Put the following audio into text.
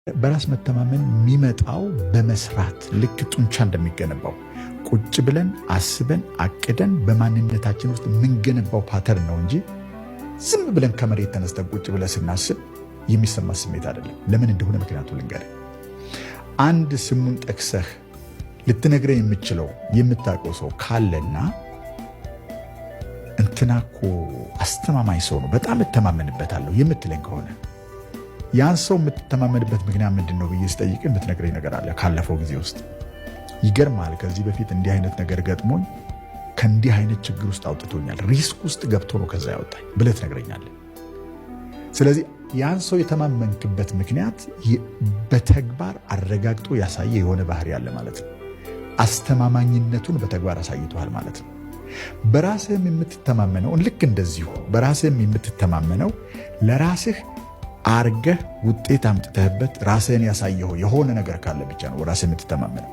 በራስ መተማመን የሚመጣው በመስራት ልክ ጡንቻ እንደሚገነባው ቁጭ ብለን አስበን አቅደን በማንነታችን ውስጥ የምንገነባው ፓተርን ነው እንጂ ዝም ብለን ከመሬት ተነስተን ቁጭ ብለን ስናስብ የሚሰማ ስሜት አይደለም። ለምን እንደሆነ ምክንያቱ ልንገር። አንድ ስሙን ጠቅሰህ ልትነግረኝ የምችለው የምታውቀው ሰው ካለና እንትናኮ አስተማማኝ ሰው ነው በጣም እተማመንበታለሁ የምትለኝ ከሆነ ያን ሰው የምትተማመንበት ምክንያት ምንድነው ብዬ ስጠይቅ የምትነግረኝ ነገር አለ ካለፈው ጊዜ ውስጥ። ይገርማል። ከዚህ በፊት እንዲህ አይነት ነገር ገጥሞኝ ከእንዲህ አይነት ችግር ውስጥ አውጥቶኛል፣ ሪስክ ውስጥ ገብቶ ነው ከዛ ያወጣኝ ብለህ ትነግረኛለህ። ስለዚህ ያን ሰው የተማመንክበት ምክንያት በተግባር አረጋግጦ ያሳየ የሆነ ባህሪ አለ ማለት ነው። አስተማማኝነቱን በተግባር አሳይቷል ማለት ነው። በራስህም የምትተማመነው ልክ እንደዚሁ በራስህም የምትተማመነው ለራስህ አርገህ ውጤት አምጥተህበት ራስህን ያሳየው የሆነ ነገር ካለ ብቻ ነው ራስህ የምትተማመነው።